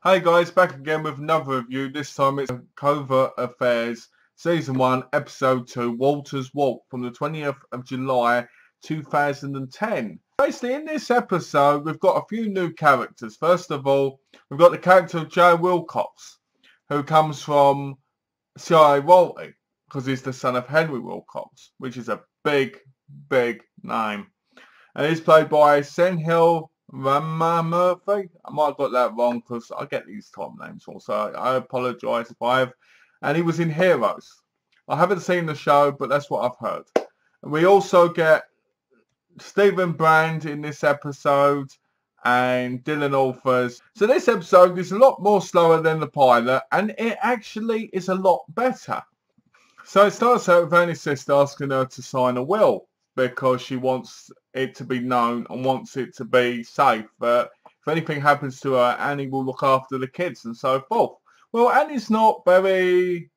Hey guys, back again with another review. This time it's Covert Affairs Season 1, Episode 2, Walter's Walk from the 20th of July 2010. Basically, in this episode, we've got a few new characters. First of all, we've got the character of Joe Wilcox, who comes from CIA royalty, because he's the son of Henry Wilcox, which is a big name. And he's played by Senhil Murphy. I might have got that wrong because I get these top names also. I apologise if I have. And he was in Heroes. I haven't seen the show, but that's what I've heard. And we also get Stephen Brand in this episode and Dylan Authors. So this episode is a lot more slower than the pilot, and it actually is a lot better. So it starts out with Annie's sister asking her to sign a will, because she wants it to be known and wants it to be safe. But if anything happens to her, Annie will look after the kids and so forth. Well, Annie's not very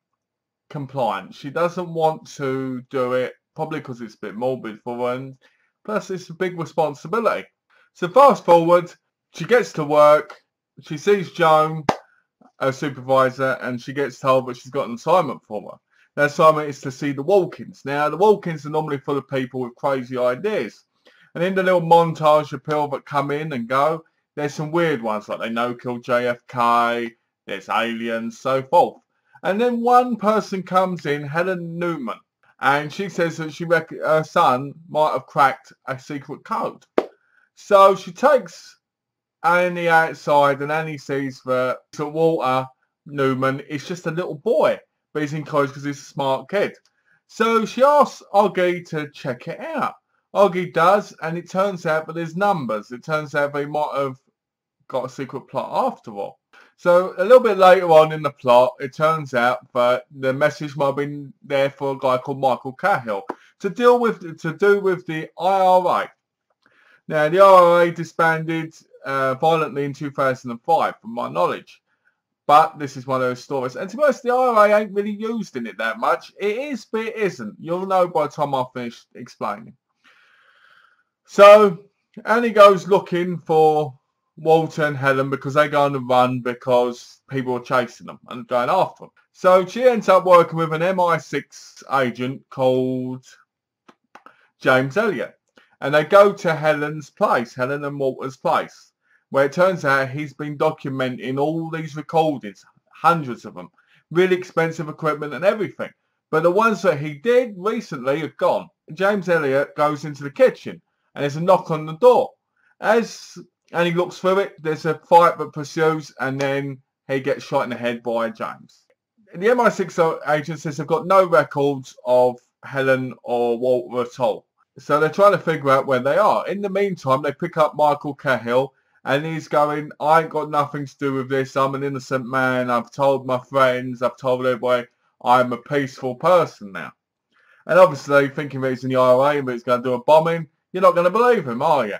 compliant. She doesn't want to do it, probably because it's a bit morbid for her, and plus it's a big responsibility. So fast forward, she gets to work, she sees Joan, her supervisor, and she gets told that she's got an assignment for her. The assignment is to see the walk-ins. Now, the walk-ins are normally full of people with crazy ideas. And in the little montage of people that come in and go, there's some weird ones, like they no-kill JFK, there's aliens, so forth. And then one person comes in, Helen Newman, and she says that she reckons her son might have cracked a secret code. So she takes Annie outside, and Annie sees that Walter Newman is just a little boy. But he's encouraged because he's a smart kid. So she asks Oggy to check it out. Oggy does, and it turns out that there's numbers. It turns out they might have got a secret plot after all. So a little bit later on in the plot, it turns out that the message might have been there for a guy called Michael Cahill to do with the IRA. Now the IRA disbanded violently in 2005, from my knowledge. But this is one of those stories. And to be honest, the IRA ain't really used in it that much. It is, but it isn't. You'll know by the time I finish explaining. So, Annie goes looking for Walter and Helen because they go on the run because people are chasing them and going after them. So, she ends up working with an MI6 agent called James Elliott. And they go to Helen's place, Helen and Walter's place, where it turns out he's been documenting all these recordings, hundreds of them, really expensive equipment and everything. But the ones that he did recently are gone. James Elliott goes into the kitchen and there's a knock on the door. And he looks through it, there's a fight that pursues, and then he gets shot in the head by James. The MI6 agent says they've got no records of Helen or Walter at all. So they're trying to figure out where they are. In the meantime, they pick up Michael Cahill, and he's going, I ain't got nothing to do with this. I'm an innocent man. I've told my friends. I've told everybody I'm a peaceful person now. And obviously, thinking that he's in the IRA and that he's going to do a bombing, you're not going to believe him, are you?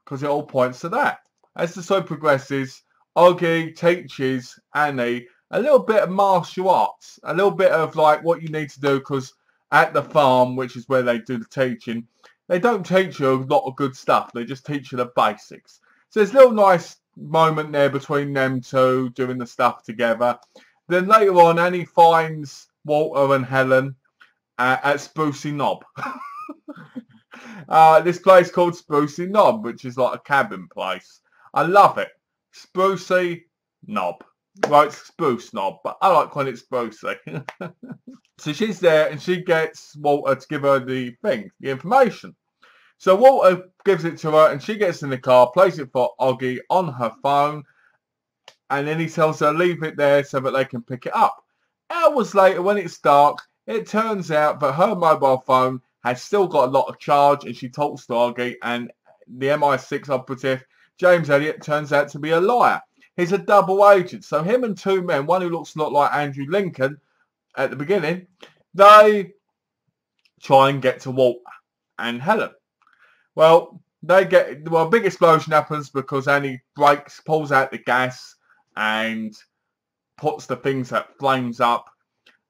Because it all points to that. As the show progresses, Oggy teaches Annie a little bit of martial arts. A little bit of like what you need to do, because at the farm, which is where they do the teaching, they don't teach you a lot of good stuff. They just teach you the basics. So there's a little nice moment there between them two doing the stuff together. Then later on, Annie finds Walter and Helen at Sprucey Knob. This place called Sprucey Knob, which is like a cabin place. I love it. Sprucey Knob. Well, it's Spruce Knob, but I like calling it Sprucey. So she's there and she gets Walter to give her the information. So Walter gives it to her and she gets in the car, plays it for Oggy on her phone, and then he tells her leave it there so that they can pick it up. Hours later, when it's dark, it turns out that her mobile phone has still got a lot of charge, and she talks to Oggy, and the MI6 operative, James Elliott, turns out to be a liar. He's a double agent. So him and two men, one who looks a lot like Andrew Lincoln at the beginning, they try and get to Walter and Helen. Well, a big explosion happens because Annie pulls out the gas and puts the things that flames up,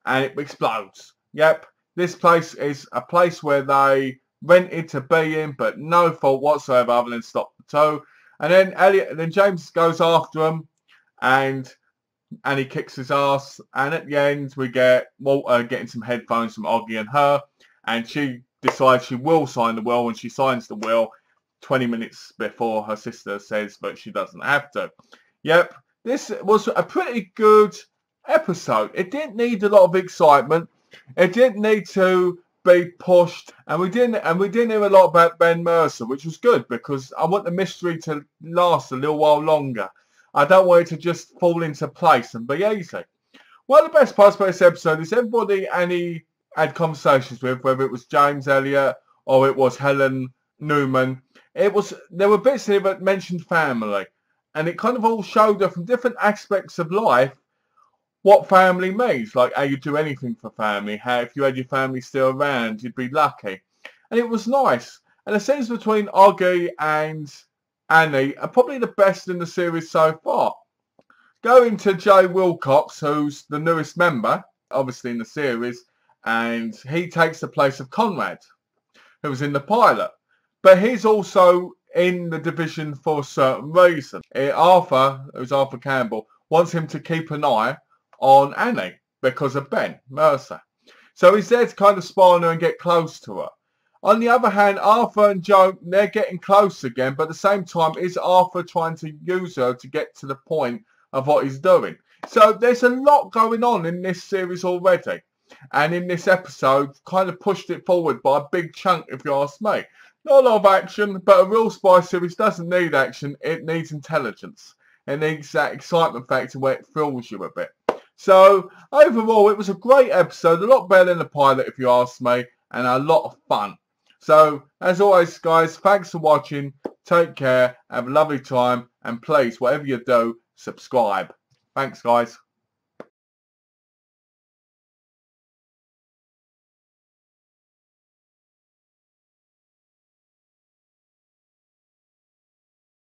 and it explodes. Yep, this place is a place where they rented to be in, but no fault whatsoever other than stop the tow. And then James goes after them, and he kicks his ass. And at the end, we get Walter getting some headphones from Oggy and her, and she decides she will sign the will, and she signs the will 20 minutes before her sister says that she doesn't have to. Yep, this was a pretty good episode. It didn't need a lot of excitement. It didn't need to be pushed, and we didn't hear a lot about Ben Mercer, which was good because I want the mystery to last a little while longer. I don't want it to just fall into place and be easy. One of the best parts about this episode is everybody Annie had conversations with, whether it was James Elliott or it was Helen Newman. There were bits in it that mentioned family, and it kind of all showed her from different aspects of life what family means, like how you do anything for family, how if you had your family still around, you'd be lucky. And it was nice. And the scenes between Oggy and Annie are probably the best in the series so far. Going to Jay Wilcox, who's the newest member, obviously in the series, and he takes the place of Conrad, who was in the pilot. But he's also in the division for a certain reason. Arthur, who's Arthur Campbell, wants him to keep an eye on Annie because of Ben Mercer. So he's there to kind of spy on her and get close to her. On the other hand, Arthur and Joe, they're getting close again, but at the same time, is Arthur trying to use her to get to the point of what he's doing? So there's a lot going on in this series already. And in this episode, kind of pushed it forward by a big chunk, if you ask me. Not a lot of action, but a real spy series doesn't need action. It needs intelligence. It needs that excitement factor where it thrills you a bit. So overall, it was a great episode. A lot better than the pilot, if you ask me. And a lot of fun. So, as always, guys, thanks for watching. Take care. Have a lovely time. And please, whatever you do, subscribe. Thanks, guys.